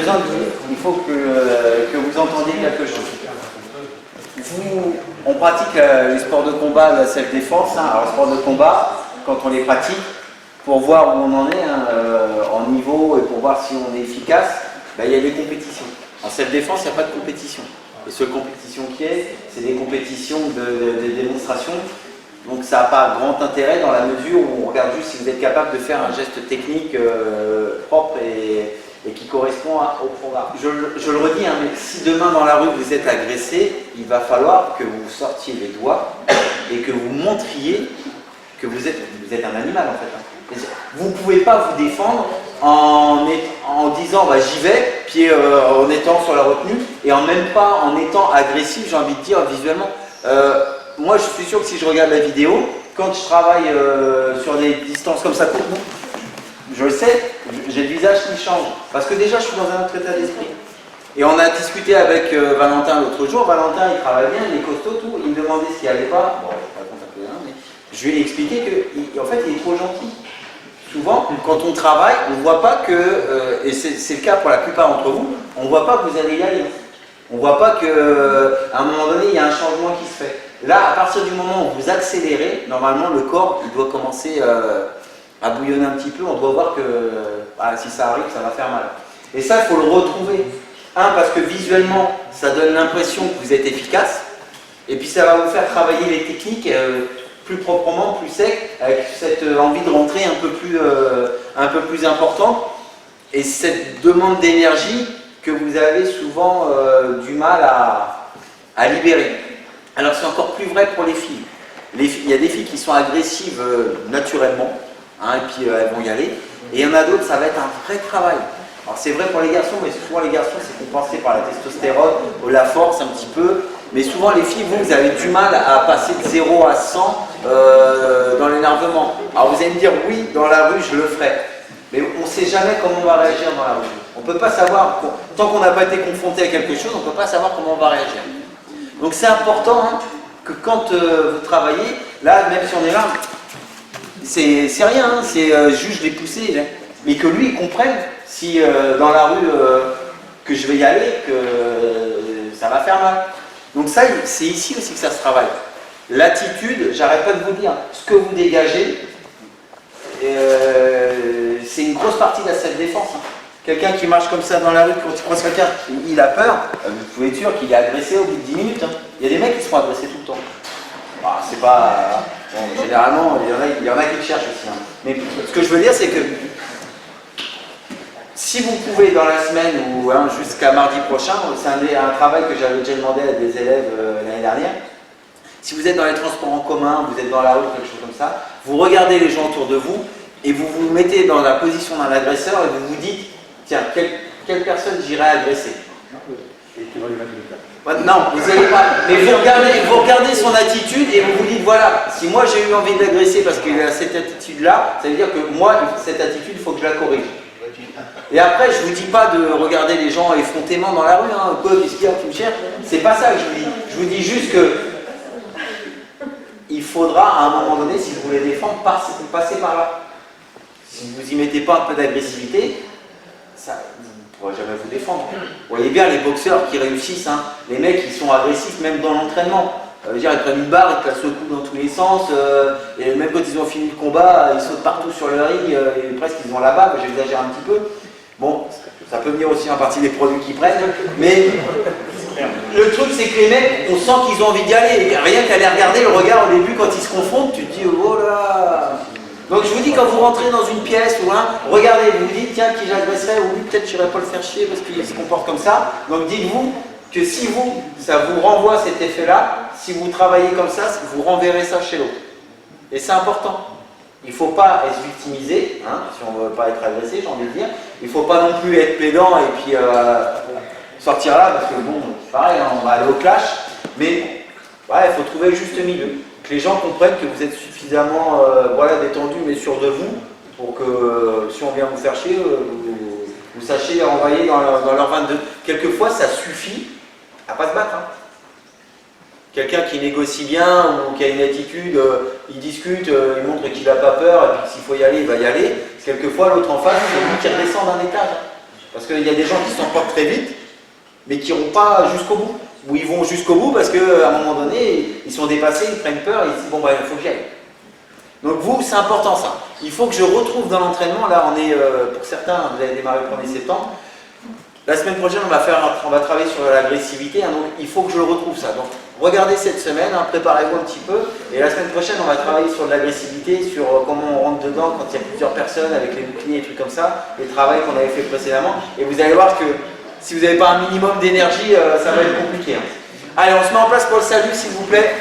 besoin de vous. Il faut que vous entendiez quelque chose. On pratique les sports de combat, la self-défense. Hein. Alors, sport de combat, quand on les pratique, pour voir où on en est hein, en niveau et pour voir si on est efficace, ben, il y a des compétitions. En self-défense, il n'y a pas de compétition. Les seules compétitions qu'il y a, c'est des compétitions de démonstration. Donc ça n'a pas grand intérêt dans la mesure où on regarde juste si vous êtes capable de faire un geste technique propre et qui correspond au programme. Je le redis, hein, mais si demain dans la rue vous êtes agressé, il va falloir que vous sortiez les doigts et que vous montriez que vous êtes un animal en fait. Hein. Vous ne pouvez pas vous défendre en disant bah, j'y vais, puis en étant sur la retenue et en même pas en étant agressif, j'ai envie de dire visuellement. Moi, je suis sûr que si je regarde la vidéo, quand je travaille sur des distances comme ça, je le sais, j'ai le visage qui change. Parce que déjà, je suis dans un autre état d'esprit. Et on a discuté avec Valentin l'autre jour. Valentin, il travaille bien, il est costaud, tout. Il me demandait ce qui allait pas. Bon, je ne vais pas contacter un, mais je lui ai expliqué qu'en fait, il est trop gentil. Souvent, quand on travaille, on ne voit pas que, et c'est le cas pour la plupart d'entre vous, on ne voit pas que vous allez y aller. On ne voit pas qu'à un moment donné, il y a un changement qui se fait. Là, à partir du moment où vous accélérez, normalement, le corps il doit commencer à bouillonner un petit peu. On doit voir que si ça arrive, ça va faire mal. Et ça, il faut le retrouver. Parce que visuellement, ça donne l'impression que vous êtes efficace. Et puis, ça va vous faire travailler les techniques plus proprement, plus sec, avec cette envie de rentrer un peu plus importante. Et cette demande d'énergie que vous avez souvent du mal à libérer. Alors c'est encore plus vrai pour les filles. Il y a des filles qui sont agressives naturellement, hein, et puis elles vont y aller. Et il y en a d'autres, ça va être un vrai travail. Alors c'est vrai pour les garçons, mais souvent les garçons c'est compensé par la testostérone, ou la force un petit peu. Mais souvent les filles, vous avez du mal à passer de 0 à 100 dans l'énervement. Alors vous allez me dire, oui, dans la rue je le ferai. Mais on ne sait jamais comment on va réagir dans la rue. On ne peut pas savoir, tant qu'on n'a pas été confronté à quelque chose, on ne peut pas savoir comment on va réagir. Donc c'est important hein, que quand vous travaillez, là, même si on est là, c'est rien, hein, c'est juste les pousser, hein, mais que lui il comprenne si dans la rue que je vais y aller, que ça va faire mal. Donc ça, c'est ici aussi que ça se travaille. L'attitude, j'arrête pas de vous dire, ce que vous dégagez, c'est une grosse partie de la self-défense. Hein. Quelqu'un qui marche comme ça dans la rue, quand il croise quelqu'un, il a peur, vous pouvez être sûr qu'il est agressé au bout de 10 minutes. Hein. Il y a des mecs qui se font agresser tout le temps. Bah, c'est pas... Bon, généralement, il y en a qui le cherchent aussi. Hein. Mais ce que je veux dire, c'est que si vous pouvez dans la semaine ou hein, jusqu'à mardi prochain, c'est un travail que j'avais déjà demandé à des élèves l'année dernière, si vous êtes dans les transports en commun, vous êtes dans la rue, quelque chose comme ça, vous regardez les gens autour de vous et vous vous mettez dans la position d'un agresseur et vous vous dites tiens, quelle personne j'irai agresser? Non, vous n'allez pas. Mais vous regardez son attitude et vous vous dites voilà, si moi j'ai eu envie de l'agresser parce qu'il a cette attitude-là, ça veut dire que moi, cette attitude, il faut que je la corrige. Et après, je ne vous dis pas de regarder les gens effrontément dans la rue, hein, quoi, qu'est-ce qu'il y a, tu me cherches? C'est pas ça que je vous dis. Je vous dis juste que il faudra à un moment donné, si vous voulez défendre, passer par là. Si vous n'y mettez pas un peu d'agressivité, vous ne pourrez jamais vous défendre. Vous voyez bien les boxeurs qui réussissent, hein, les mecs qui sont agressifs même dans l'entraînement. Ils prennent une barre, ils placent le coup dans tous les sens, et même quand ils ont fini le combat, ils sautent partout sur le ring, et presque ils ont la barre, j'exagère un petit peu. Bon, ça peut venir aussi en partie des produits qu'ils prennent, mais le truc c'est que les mecs, on sent qu'ils ont envie d'y aller, et rien qu'à les regarder, le regard au début quand ils se confondent, tu te dis oh là. Donc je vous dis, quand vous rentrez dans une pièce ou un, regardez, vous vous dites tiens, qui j'agresserais, ou lui peut-être je n'irai pas le faire chier parce qu'il se comporte comme ça. Donc dites-vous que si ça vous renvoie cet effet-là, si vous travaillez comme ça, vous renverrez ça chez l'autre. Et c'est important. Il ne faut pas être victimisé, hein, si on ne veut pas être agressé, j'ai envie de dire. Il ne faut pas non plus être plaidant et puis sortir là, parce que bon, pareil, hein, on va aller au clash. Mais voilà, il faut trouver le juste milieu. Que les gens comprennent que vous êtes suffisamment voilà, détendu mais sûr de vous pour que si on vient vous faire chier, vous sachiez les renvoyer dans leur 22. Quelquefois, ça suffit à ne pas se battre. Hein. Quelqu'un qui négocie bien ou qui a une attitude, il discute, il montre qu'il n'a pas peur et puis s'il faut y aller, il va y aller. Quelquefois, l'autre en face, c'est lui qui redescend d'un étage. Parce qu'il y a des gens qui s'emportent très vite, mais qui n'iront pas jusqu'au bout. Ou ils vont jusqu'au bout parce qu'à un moment donné, ils sont dépassés, ils prennent peur, et ils disent bon bah il faut que j'y aille. Donc vous, c'est important ça. Il faut que je retrouve dans l'entraînement, là on est, pour certains, vous allez démarrer le 1er septembre. La semaine prochaine, on va travailler sur l'agressivité, hein, donc il faut que je le retrouve ça. Donc regardez cette semaine, hein, préparez-vous un petit peu, et la semaine prochaine, on va travailler sur de l'agressivité, sur comment on rentre dedans quand il y a plusieurs personnes avec les boucliers et trucs comme ça, les travaux qu'on avait fait précédemment, et vous allez voir que si vous n'avez pas un minimum d'énergie, ça va être compliqué. Hein. Allez, on se met en place pour le salut, s'il vous plaît.